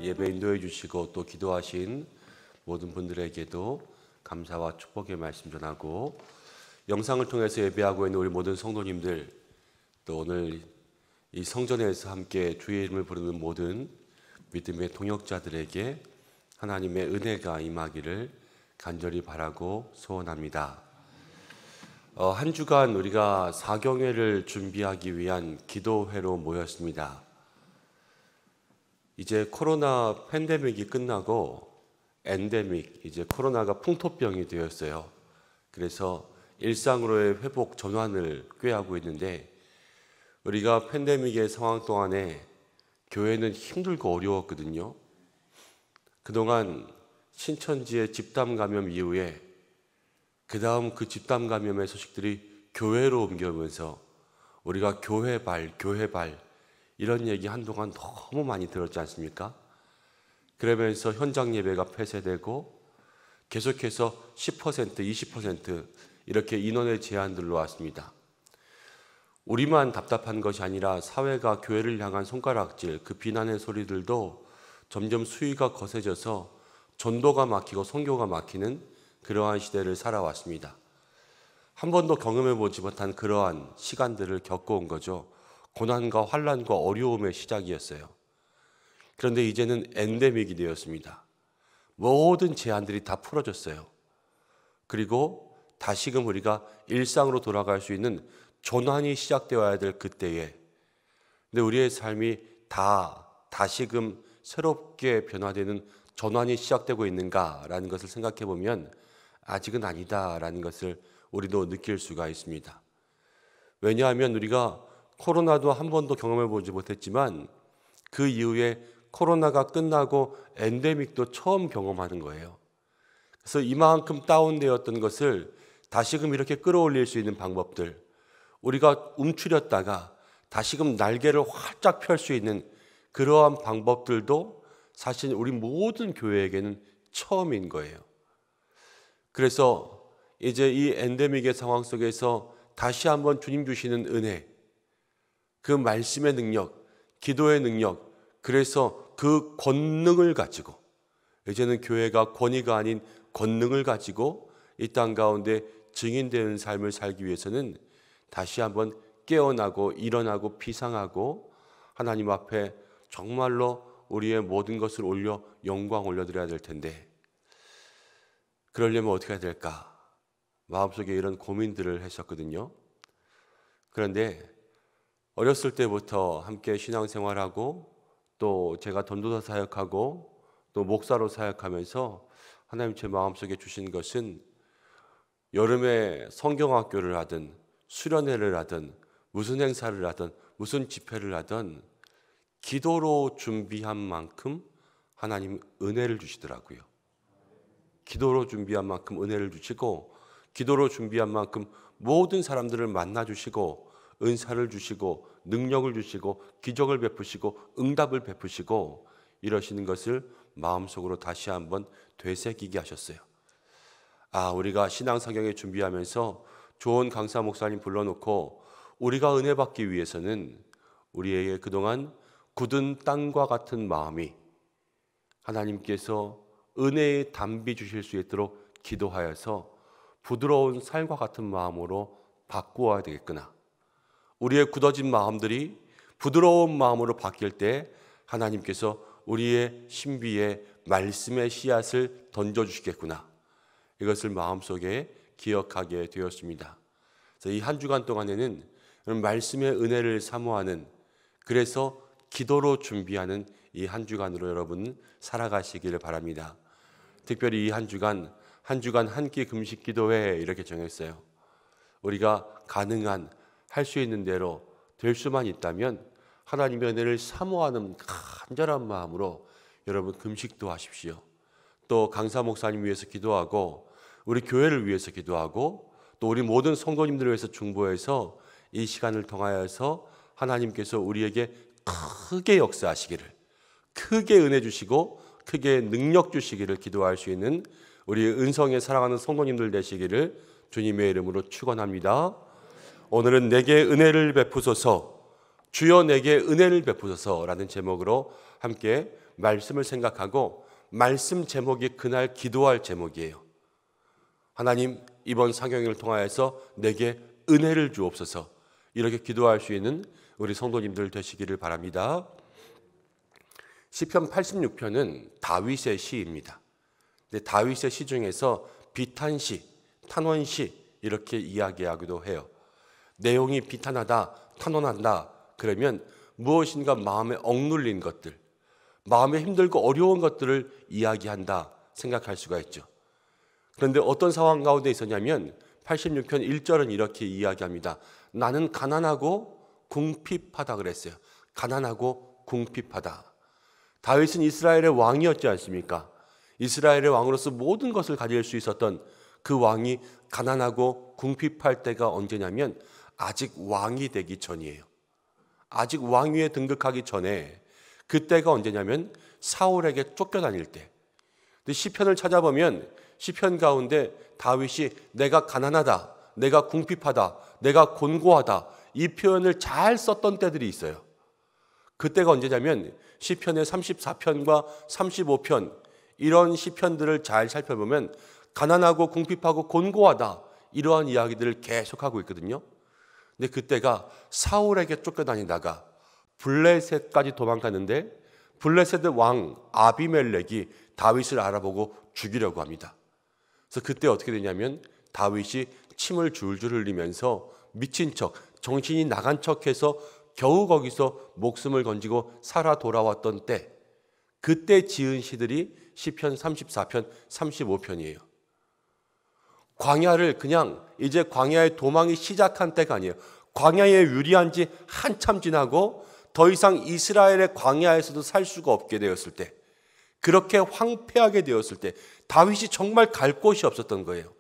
예배 인도해 주시고 또 기도하신 모든 분들에게도 감사와 축복의 말씀 전하고, 영상을 통해서 예배하고 있는 우리 모든 성도님들, 또 오늘 이 성전에서 함께 주의 이름을 부르는 모든 믿음의 동역자들에게 하나님의 은혜가 임하기를 간절히 바라고 소원합니다. 한 주간 우리가 사경회를 준비하기 위한 기도회로 모였습니다. 이제 코로나 팬데믹이 끝나고 엔데믹, 이제 코로나가 풍토병이 되었어요. 그래서 일상으로의 회복 전환을 꾀하고 있는데, 우리가 팬데믹의 상황 동안에 교회는 힘들고 어려웠거든요. 그동안 신천지의 집단 감염 이후에 그 다음 그 집단 감염의 소식들이 교회로 옮겨오면서 우리가 교회발 이런 얘기 한동안 너무 많이 들었지 않습니까? 그러면서 현장 예배가 폐쇄되고 계속해서 10%, 20% 이렇게 인원의 제한들로 왔습니다. 우리만 답답한 것이 아니라 사회가 교회를 향한 손가락질, 그 비난의 소리들도 점점 수위가 거세져서 전도가 막히고 선교가 막히는 그러한 시대를 살아왔습니다. 한 번도 경험해보지 못한 그러한 시간들을 겪어온 거죠. 고난과 환난과 어려움의 시작이었어요. 그런데 이제는 엔데믹이 되었습니다. 모든 제한들이 다 풀어졌어요. 그리고 다시금 우리가 일상으로 돌아갈 수 있는 전환이 시작되어야 될 그때에, 근데 우리의 삶이 다시금 새롭게 변화되는 전환이 시작되고 있는가라는 것을 생각해 보면 아직은 아니다라는 것을 우리도 느낄 수가 있습니다. 왜냐하면 우리가 코로나도 한 번도 경험해 보지 못했지만 그 이후에 코로나가 끝나고 엔데믹도 처음 경험하는 거예요. 그래서 이만큼 다운되었던 것을 다시금 이렇게 끌어올릴 수 있는 방법들, 우리가 움츠렸다가 다시금 날개를 활짝 펼 수 있는 그러한 방법들도 사실 우리 모든 교회에게는 처음인 거예요. 그래서 이제 이 엔데믹의 상황 속에서 다시 한번 주님 주시는 은혜, 그 말씀의 능력, 기도의 능력, 그래서 그 권능을 가지고, 이제는 교회가 권위가 아닌 권능을 가지고 이 땅 가운데 증인되는 삶을 살기 위해서는 다시 한번 깨어나고 일어나고 비상하고 하나님 앞에 정말로 우리의 모든 것을 올려 영광 올려드려야 될 텐데, 그러려면 어떻게 해야 될까? 마음속에 이런 고민들을 했었거든요. 그런데 어렸을 때부터 함께 신앙생활하고 또 제가 전도사 사역하고 또 목사로 사역하면서 하나님 제 마음속에 주신 것은, 여름에 성경학교를 하든 수련회를 하든 무슨 행사를 하든 무슨 집회를 하든 기도로 준비한 만큼 하나님 은혜를 주시더라고요. 기도로 준비한 만큼 은혜를 주시고, 기도로 준비한 만큼 모든 사람들을 만나 주시고 은사를 주시고 능력을 주시고 기적을 베푸시고 응답을 베푸시고 이러시는 것을 마음속으로 다시 한번 되새기게 하셨어요. 우리가 신앙사경에 준비하면서 좋은 강사 목사님 불러놓고 우리가 은혜 받기 위해서는 우리에게 그동안 굳은 땅과 같은 마음이 하나님께서 은혜의 담비 주실 수 있도록 기도하여서 부드러운 살과 같은 마음으로 바꾸어야 되겠구나. 우리의 굳어진 마음들이 부드러운 마음으로 바뀔 때 하나님께서 우리의 신비에 말씀의 씨앗을 던져주시겠구나. 이것을 마음속에 기억하게 되었습니다. 그래서 이 한 주간 동안에는 말씀의 은혜를 사모하는, 그래서 기도로 준비하는 이 한 주간으로 여러분 살아가시기를 바랍니다. 특별히 이 한 주간 한 끼 금식 기도회 이렇게 정했어요. 우리가 가능한 할 수 있는 대로 될 수만 있다면 하나님의 은혜를 사모하는 간절한 마음으로 여러분 금식도 하십시오. 또 강사 목사님 위해서 기도하고 우리 교회를 위해서 기도하고 또 우리 모든 성도님들을 위해서 중보해서 이 시간을 통하여서 하나님께서 우리에게 크게 역사하시기를, 크게 은혜 주시고 크게 능력 주시기를 기도할 수 있는 우리 은성에 사랑하는 성도님들 되시기를 주님의 이름으로 축원합니다. 오늘은 내게 은혜를 베푸소서, 주여 내게 은혜를 베푸소서라는 제목으로 함께 말씀을 생각하고 말씀 제목이 그날 기도할 제목이에요. 하나님, 이번 사경을 통하여서 내게 은혜를 주옵소서. 이렇게 기도할 수 있는 우리 성도님들 되시기를 바랍니다. 시편 86편은 다윗의 시입니다. 근데 다윗의 시 중에서 비탄시, 탄원시 이렇게 이야기하기도 해요. 내용이 비탄하다, 탄원한다 그러면 무엇인가 마음에 억눌린 것들, 마음에 힘들고 어려운 것들을 이야기한다 생각할 수가 있죠. 그런데 어떤 상황 가운데 있었냐면 86편 1절은 이렇게 이야기합니다. 나는 가난하고 궁핍하다 그랬어요. 가난하고 궁핍하다. 다윗은 이스라엘의 왕이었지 않습니까? 이스라엘의 왕으로서 모든 것을 가질 수 있었던 그 왕이 가난하고 궁핍할 때가 언제냐면 아직 왕이 되기 전이에요. 아직 왕위에 등극하기 전에 그때가 언제냐면 사울에게 쫓겨다닐 때. 근데 시편을 찾아보면 시편 가운데 다윗이 내가 가난하다, 내가 궁핍하다, 내가 곤고하다 이 표현을 잘 썼던 때들이 있어요. 그때가 언제냐면 시편의 34편과 35편 이런 시편들을 잘 살펴보면 가난하고 궁핍하고 곤고하다 이러한 이야기들을 계속하고 있거든요. 근데 그때가 사울에게 쫓겨다니다가 블레셋까지 도망갔는데 블레셋의 왕 아비멜렉이 다윗을 알아보고 죽이려고 합니다. 그래서 그때 어떻게 되냐면 다윗이 침을 줄줄 흘리면서 미친 척, 정신이 나간 척해서 겨우 거기서 목숨을 건지고 살아 돌아왔던 때, 그때 지은 시들이 시편 34편, 35편이에요. 광야를 그냥 이제 광야의 도망이 시작한 때가 아니에요. 광야에 유리한 지 한참 지나고 더 이상 이스라엘의 광야에서도 살 수가 없게 되었을 때, 그렇게 황폐하게 되었을 때 다윗이 정말 갈 곳이 없었던 거예요.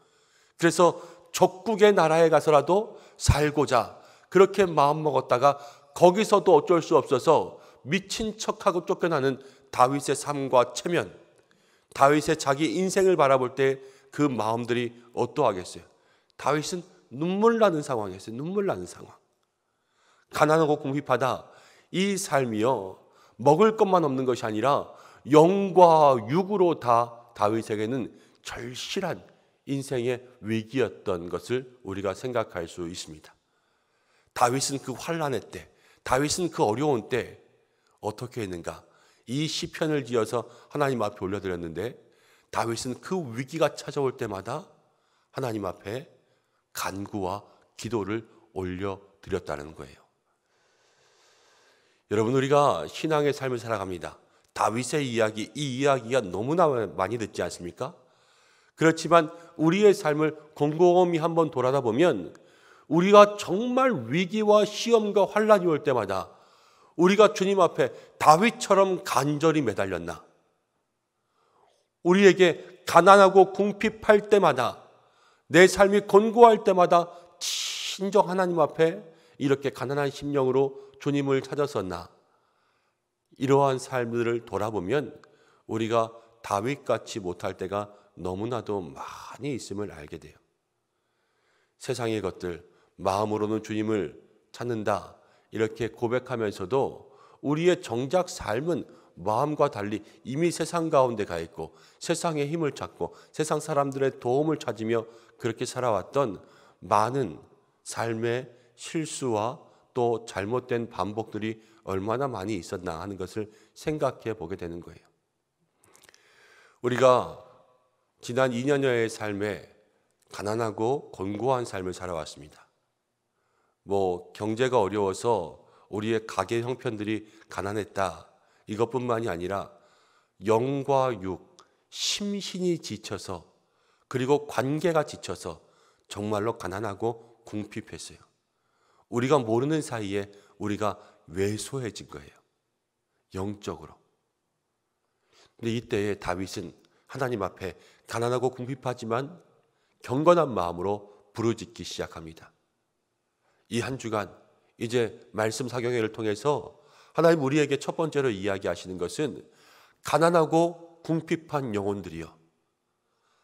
그래서 적국의 나라에 가서라도 살고자 그렇게 마음먹었다가 거기서도 어쩔 수 없어서 미친 척하고 쫓겨나는 다윗의 삶과 체면, 다윗의 자기 인생을 바라볼 때 그 마음들이 어떠하겠어요? 다윗은 눈물 나는 상황이었어요. 눈물 나는 상황. 가난하고 궁핍하다. 이 삶이요, 먹을 것만 없는 것이 아니라 영과 육으로 다 다윗에게는 절실한 인생의 위기였던 것을 우리가 생각할 수 있습니다. 다윗은 그 환난의 때, 다윗은 그 어려운 때 어떻게 했는가? 이 시편을 지어서 하나님 앞에 올려드렸는데 다윗은 그 위기가 찾아올 때마다 하나님 앞에 간구와 기도를 올려드렸다는 거예요. 여러분, 우리가 신앙의 삶을 살아갑니다. 다윗의 이야기, 이 이야기가 너무나 많이 듣지 않습니까? 그렇지만 우리의 삶을 곰곰이 한번 돌아다 보면 우리가 정말 위기와 시험과 환난이 올 때마다 우리가 주님 앞에 다윗처럼 간절히 매달렸나? 우리에게 가난하고 궁핍할 때마다, 내 삶이 곤고할 때마다 친정 하나님 앞에 이렇게 가난한 심령으로 주님을 찾았었나? 이러한 삶들을 돌아보면 우리가 다윗같이 못할 때가 너무나도 많이 있음을 알게 돼요. 세상의 것들, 마음으로는 주님을 찾는다 이렇게 고백하면서도 우리의 정작 삶은 마음과 달리 이미 세상 가운데 가 있고 세상의 힘을 찾고 세상 사람들의 도움을 찾으며 그렇게 살아왔던 많은 삶의 실수와 또 잘못된 반복들이 얼마나 많이 있었나 하는 것을 생각해 보게 되는 거예요. 우리가 지난 2년여의 삶에 가난하고 곤고한 삶을 살아왔습니다. 경제가 어려워서 우리의 가계 형편들이 가난했다 이것뿐만이 아니라 영과 육, 심신이 지쳐서 그리고 관계가 지쳐서 정말로 가난하고 궁핍했어요. 우리가 모르는 사이에 우리가 왜소해진 거예요. 영적으로. 근데 이때에 다윗은 하나님 앞에 가난하고 궁핍하지만 경건한 마음으로 부르짖기 시작합니다. 이 한 주간 이제 말씀 사경회를 통해서 하나님 우리에게 첫 번째로 이야기하시는 것은 가난하고 궁핍한 영혼들이여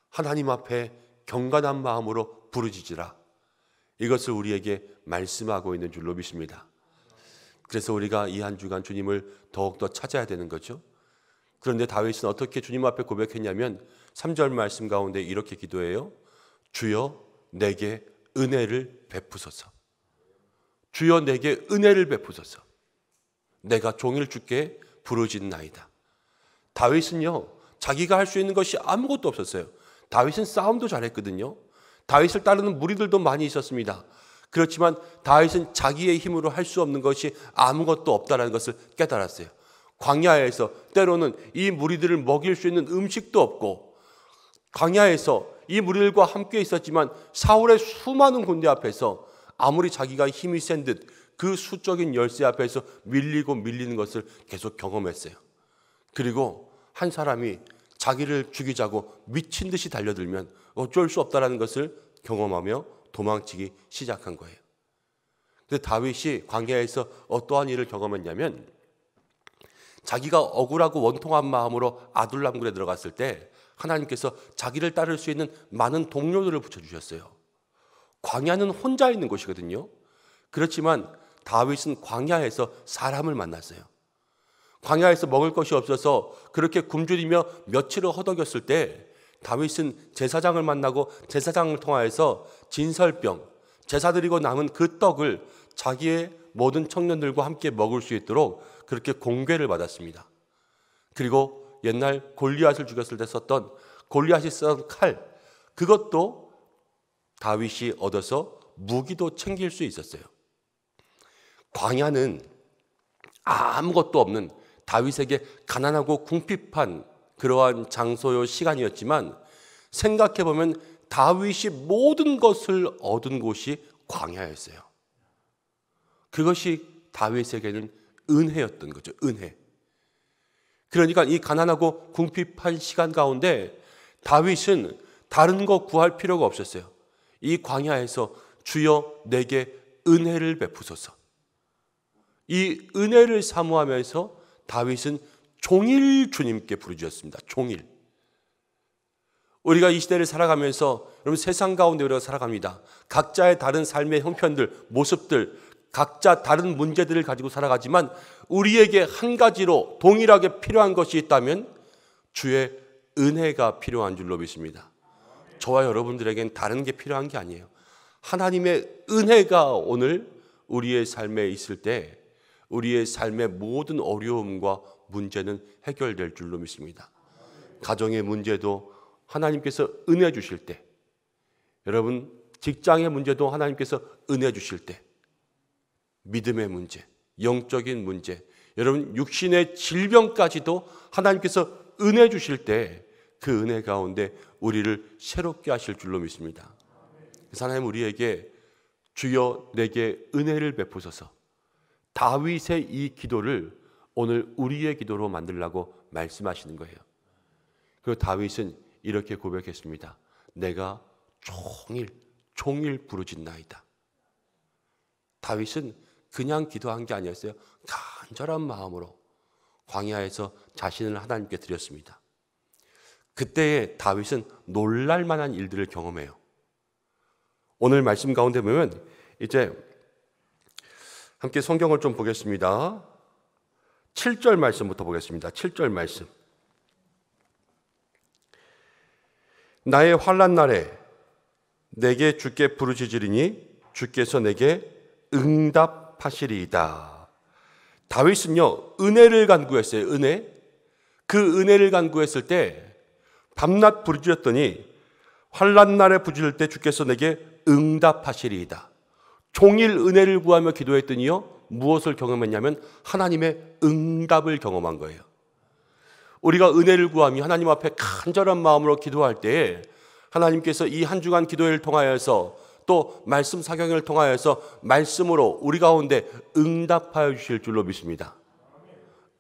하나님 앞에 경건한 마음으로 부르짖으라. 이것을 우리에게 말씀하고 있는 줄로 믿습니다. 그래서 우리가 이 한 주간 주님을 더욱더 찾아야 되는 거죠. 그런데 다윗은 어떻게 주님 앞에 고백했냐면 3절 말씀 가운데 이렇게 기도해요. 주여 내게 은혜를 베푸소서. 주여 내게 은혜를 베푸소서. 내가 종일 주께 부르짖나이다. 다윗은요, 자기가 할 수 있는 것이 아무것도 없었어요. 다윗은 싸움도 잘했거든요. 다윗을 따르는 무리들도 많이 있었습니다. 그렇지만 다윗은 자기의 힘으로 할 수 없는 것이 아무것도 없다는 것을 깨달았어요. 광야에서 때로는 이 무리들을 먹일 수 있는 음식도 없고, 광야에서 이 무리들과 함께 있었지만 사울의 수많은 군대 앞에서 아무리 자기가 힘이 센 듯 그 수적인 열세 앞에서 밀리는 것을 계속 경험했어요. 그리고 한 사람이 자기를 죽이자고 미친 듯이 달려들면 어쩔 수 없다는 것을 경험하며 도망치기 시작한 거예요. 근데 다윗이 광야에서 어떠한 일을 경험했냐면, 자기가 억울하고 원통한 마음으로 아둘람굴에 들어갔을 때 하나님께서 자기를 따를 수 있는 많은 동료들을 붙여주셨어요. 광야는 혼자 있는 곳이거든요. 그렇지만 다윗은 광야에서 사람을 만났어요. 광야에서 먹을 것이 없어서 그렇게 굶주리며 며칠을 허덕였을 때 다윗은 제사장을 만나고 제사장을 통하여서 진설병, 제사 드리고 남은 그 떡을 자기의 모든 청년들과 함께 먹을 수 있도록 그렇게 공궤를 받았습니다. 그리고 옛날 골리앗을 죽였을 때 썼던 골리앗이 쓰던 칼, 그것도 다윗이 얻어서 무기도 챙길 수 있었어요. 광야는 아무것도 없는 다윗에게 가난하고 궁핍한 그러한 장소요 시간이었지만, 생각해보면 다윗이 모든 것을 얻은 곳이 광야였어요. 그것이 다윗에게는 은혜였던 거죠. 은혜. 그러니까 이 가난하고 궁핍한 시간 가운데 다윗은 다른 거 구할 필요가 없었어요. 이 광야에서 주여 내게 은혜를 베푸소서. 이 은혜를 사모하면서 다윗은 종일 주님께 부르짖었습니다. 종일. 우리가 이 시대를 살아가면서 여러분, 세상 가운데 우리가 살아갑니다. 각자의 다른 삶의 형편들, 모습들, 각자 다른 문제들을 가지고 살아가지만 우리에게 한 가지로 동일하게 필요한 것이 있다면 주의 은혜가 필요한 줄로 믿습니다. 저와 여러분들에겐 다른 게 필요한 게 아니에요. 하나님의 은혜가 오늘 우리의 삶에 있을 때 우리의 삶의 모든 어려움과 문제는 해결될 줄로 믿습니다. 가정의 문제도 하나님께서 은혜 주실 때, 여러분 직장의 문제도 하나님께서 은혜 주실 때, 믿음의 문제, 영적인 문제, 여러분 육신의 질병까지도 하나님께서 은혜 주실 때 그 은혜 가운데 우리를 새롭게 하실 줄로 믿습니다. 그래서 하나님 우리에게 주여 내게 은혜를 베푸소서, 다윗의 이 기도를 오늘 우리의 기도로 만들라고 말씀하시는 거예요. 그리고 다윗은 이렇게 고백했습니다. 내가 종일 부르짖나이다. 다윗은 그냥 기도한 게 아니었어요. 간절한 마음으로 광야에서 자신을 하나님께 드렸습니다. 그때의 다윗은 놀랄 만한 일들을 경험해요. 오늘 말씀 가운데 보면 이제 함께 성경을 좀 보겠습니다. 7절 말씀부터 보겠습니다. 7절 말씀. 나의 환난 날에 내게 주께 부르짖으리니 주께서 내게 응답하시리이다. 다윗은요, 은혜를 간구했어요. 은혜. 그 은혜를 간구했을 때 밤낮 부르짖었더니 환난 날에 부르짖을 때 주께서 내게 응답하시리이다. 종일 은혜를 구하며 기도했더니요, 무엇을 경험했냐면 하나님의 응답을 경험한 거예요. 우리가 은혜를 구하며 하나님 앞에 간절한 마음으로 기도할 때에 하나님께서 이 한 주간 기도를 통하여서 또 말씀 사경을 통하여서 말씀으로 우리 가운데 응답하여 주실 줄로 믿습니다.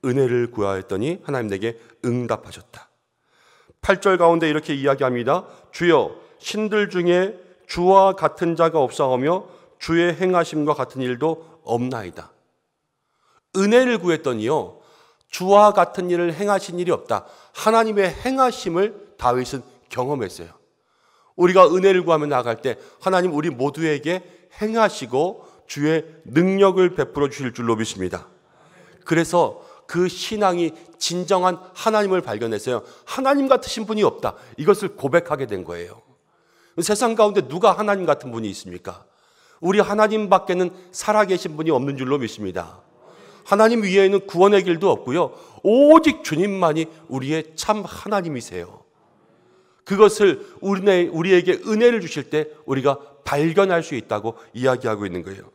은혜를 구하였더니 하나님 내게 응답하셨다. 8절 가운데 이렇게 이야기합니다. 주여 신들 중에 주와 같은 자가 없사오며 주의 행하심과 같은 일도 없나이다. 은혜를 구했더니요, 주와 같은 일을 행하신 일이 없다. 하나님의 행하심을 다윗은 경험했어요. 우리가 은혜를 구하며 나아갈 때 하나님 우리 모두에게 행하시고 주의 능력을 베풀어 주실 줄로 믿습니다. 그래서 그 신앙이 진정한 하나님을 발견했어요. 하나님 같으신 분이 없다. 이것을 고백하게 된 거예요. 세상 가운데 누가 하나님 같은 분이 있습니까? 우리 하나님 밖에는 살아계신 분이 없는 줄로 믿습니다. 하나님 위에는 구원의 길도 없고요. 오직 주님만이 우리의 참 하나님이세요. 그것을 우리에게 은혜를 주실 때 우리가 발견할 수 있다고 이야기하고 있는 거예요.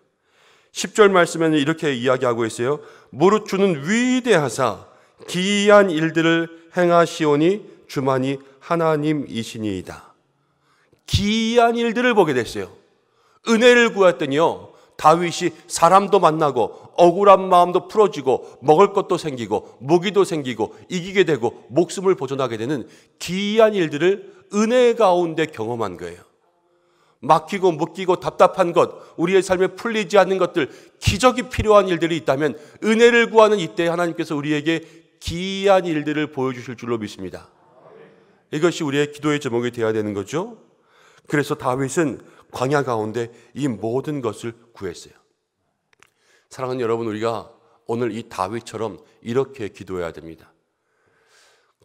10절 말씀에는 이렇게 이야기하고 있어요. 무릇 주는 위대하사 기이한 일들을 행하시오니 주만이 하나님이시니이다. 기이한 일들을 보게 됐어요. 은혜를 구했더니요, 다윗이 사람도 만나고 억울한 마음도 풀어지고 먹을 것도 생기고 무기도 생기고 이기게 되고 목숨을 보존하게 되는 기이한 일들을 은혜 가운데 경험한 거예요. 막히고 묶이고 답답한 것, 우리의 삶에 풀리지 않는 것들, 기적이 필요한 일들이 있다면 은혜를 구하는 이때 하나님께서 우리에게 기이한 일들을 보여주실 줄로 믿습니다. 이것이 우리의 기도의 제목이 되어야 되는 거죠. 그래서 다윗은 광야 가운데 이 모든 것을 구했어요. 사랑하는 여러분, 우리가 오늘 이 다윗처럼 이렇게 기도해야 됩니다.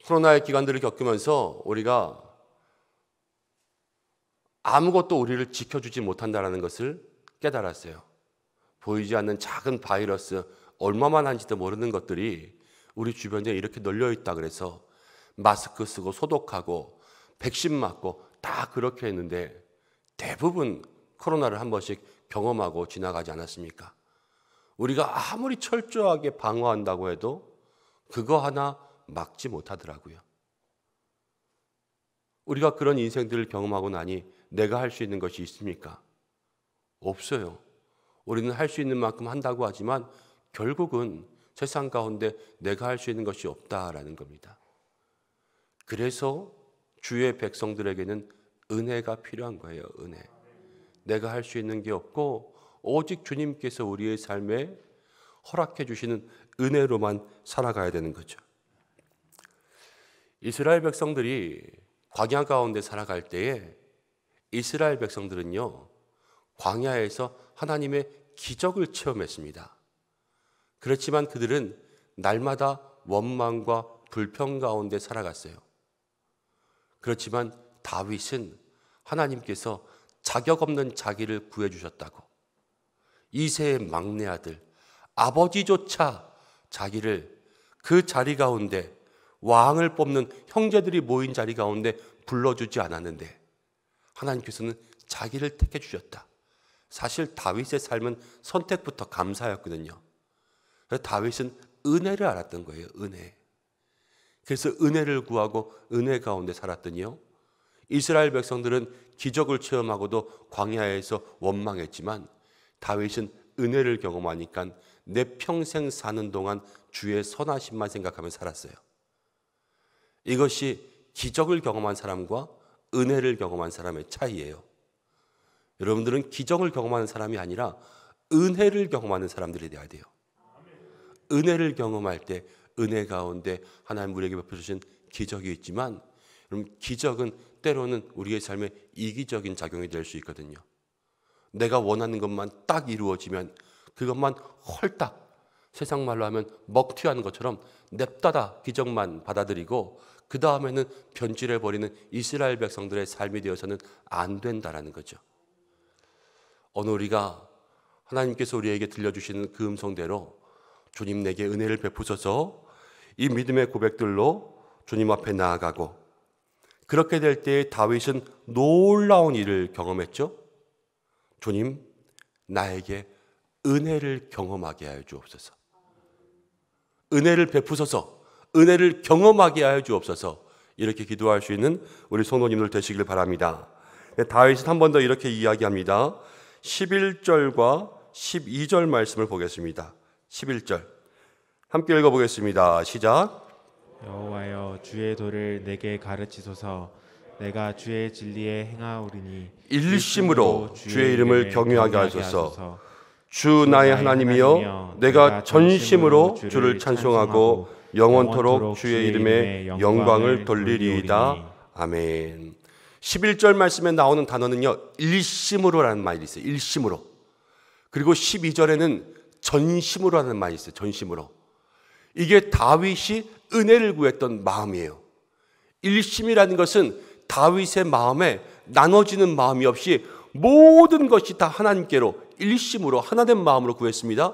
코로나의 기간들을 겪으면서 우리가 아무것도 우리를 지켜주지 못한다는 것을 깨달았어요. 보이지 않는 작은 바이러스, 얼마만 한지도 모르는 것들이 우리 주변에 이렇게 널려있다 그래서 마스크 쓰고 소독하고 백신 맞고 다 그렇게 했는데 대부분 코로나를 한 번씩 경험하고 지나가지 않았습니까? 우리가 아무리 철저하게 방어한다고 해도 그거 하나 막지 못하더라고요. 우리가 그런 인생들을 경험하고 나니 내가 할 수 있는 것이 있습니까? 없어요. 우리는 할 수 있는 만큼 한다고 하지만 결국은 세상 가운데 내가 할 수 있는 것이 없다라는 겁니다. 그래서 주의 백성들에게는 은혜가 필요한 거예요. 은혜. 내가 할 수 있는 게 없고 오직 주님께서 우리의 삶에 허락해 주시는 은혜로만 살아가야 되는 거죠. 이스라엘 백성들이 광야 가운데 살아갈 때에 이스라엘 백성들은요, 광야에서 하나님의 기적을 체험했습니다. 그렇지만 그들은 날마다 원망과 불평 가운데 살아갔어요. 그렇지만 다윗은 하나님께서 자격 없는 자기를 구해주셨다고, 이세의 막내 아들, 아버지조차 자기를 그 자리 가운데, 왕을 뽑는 형제들이 모인 자리 가운데 불러주지 않았는데 하나님께서는 자기를 택해 주셨다. 사실 다윗의 삶은 선택부터 감사였거든요. 그래서 다윗은 은혜를 알았던 거예요. 은혜. 그래서 은혜를 구하고 은혜 가운데 살았더니요, 이스라엘 백성들은 기적을 체험하고도 광야에서 원망했지만 다윗은 은혜를 경험하니까 내 평생 사는 동안 주의 선하심만 생각하며 살았어요. 이것이 기적을 경험한 사람과 은혜를 경험한 사람의 차이예요. 여러분들은 기적을 경험하는 사람이 아니라 은혜를 경험하는 사람들이 되어야 돼요. 은혜를 경험할 때 은혜 가운데 하나님 우리에게 베풀으신 기적이 있지만, 여러분, 기적은 때로는 우리의 삶에 이기적인 작용이 될 수 있거든요. 내가 원하는 것만 딱 이루어지면 그것만 홀딱, 세상 말로 하면 먹튀하는 것처럼 냅다다 기적만 받아들이고 그 다음에는 변질해버리는 이스라엘 백성들의 삶이 되어서는 안 된다라는 거죠. 오늘 우리가 하나님께서 우리에게 들려주시는 그 음성대로 주님 내게 은혜를 베푸셔서 이 믿음의 고백들로 주님 앞에 나아가고, 그렇게 될 때에 다윗은 놀라운 일을 경험했죠. 주님, 나에게 은혜를 경험하게 하여 주옵소서. 은혜를 베푸소서, 은혜를 경험하게 하여 주옵소서. 이렇게 기도할 수 있는 우리 성도님들 되시길 바랍니다. 다윗은 한 번 더 이렇게 이야기합니다. 11절과 12절 말씀을 보겠습니다. 11절 함께 읽어보겠습니다. 시작. 여호와여, 주의 도를 내게 가르치소서. 내가 주의 진리에 행하오리니 일심으로 주의 이름을 경외하게 하소서. 주 나의 하나님이여, 내가 전심으로 주를 찬송하고 영원토록 주의 이름에 영광을 돌리리이다. 아멘. 11절 말씀에 나오는 단어는요, 일심으로라는 말이 있어요. 일심으로. 그리고 12절에는 전심으로라는 말이 있어요. 전심으로. 이게 다윗이 은혜를 구했던 마음이에요. 일심이라는 것은 다윗의 마음에 나눠지는 마음이 없이 모든 것이 다 하나님께로 일심으로 하나된 마음으로 구했습니다.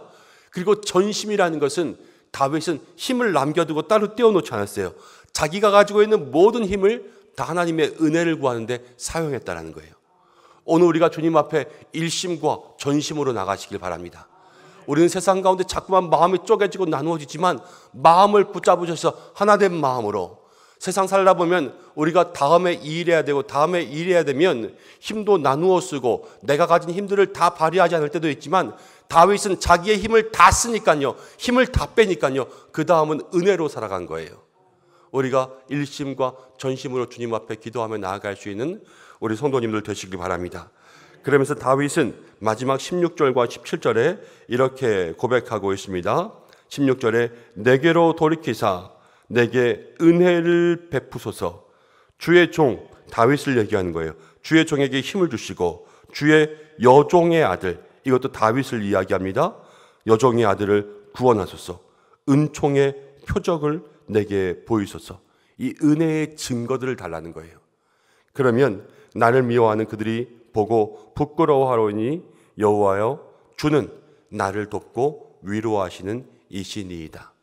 그리고 전심이라는 것은 다윗은 힘을 남겨두고 따로 떼어놓지 않았어요. 자기가 가지고 있는 모든 힘을 다 하나님의 은혜를 구하는데 사용했다는 거예요. 오늘 우리가 주님 앞에 일심과 전심으로 나가시길 바랍니다. 우리는 세상 가운데 자꾸만 마음이 쪼개지고 나누어지지만 마음을 붙잡으셔서 하나된 마음으로 세상 살다 보면 우리가 다음에 이 일해야 되고 다음에 이 일해야 되면 힘도 나누어 쓰고 내가 가진 힘들을 다 발휘하지 않을 때도 있지만 다윗은 자기의 힘을 다 쓰니까요. 힘을 다 빼니까요. 그 다음은 은혜로 살아간 거예요. 우리가 일심과 전심으로 주님 앞에 기도하며 나아갈 수 있는 우리 성도님들 되시길 바랍니다. 그러면서 다윗은 마지막 16절과 17절에 이렇게 고백하고 있습니다. 16절에 내게로 돌이키사 내게 은혜를 베푸소서. 주의 종 다윗을 얘기하는 거예요. 주의 종에게 힘을 주시고 주의 여종의 아들, 이것도 다윗을 이야기합니다. 여종의 아들을 구원하소서. 은총의 표적을 내게 보이소서. 이 은혜의 증거들을 달라는 거예요. 그러면 나를 미워하는 그들이 보고 부끄러워하노니 여호와여 주는 나를 돕고 위로하시는 이시니이다.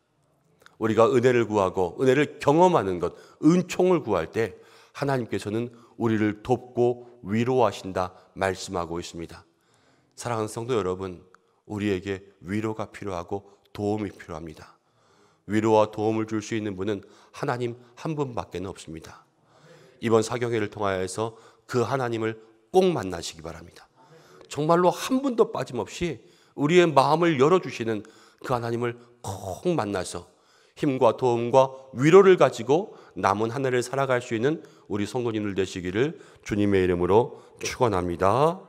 우리가 은혜를 구하고 은혜를 경험하는 것, 은총을 구할 때 하나님께서는 우리를 돕고 위로하신다 말씀하고 있습니다. 사랑하는 성도 여러분, 우리에게 위로가 필요하고 도움이 필요합니다. 위로와 도움을 줄 수 있는 분은 하나님 한 분밖에 없습니다. 이번 사경회를 통하여서 그 하나님을 꼭 만나시기 바랍니다. 정말로 한 분도 빠짐없이 우리의 마음을 열어주시는 그 하나님을 꼭 만나서 힘과 도움과 위로를 가지고 남은 한 해를 살아갈 수 있는 우리 성도님들 되시기를 주님의 이름으로 축원합니다.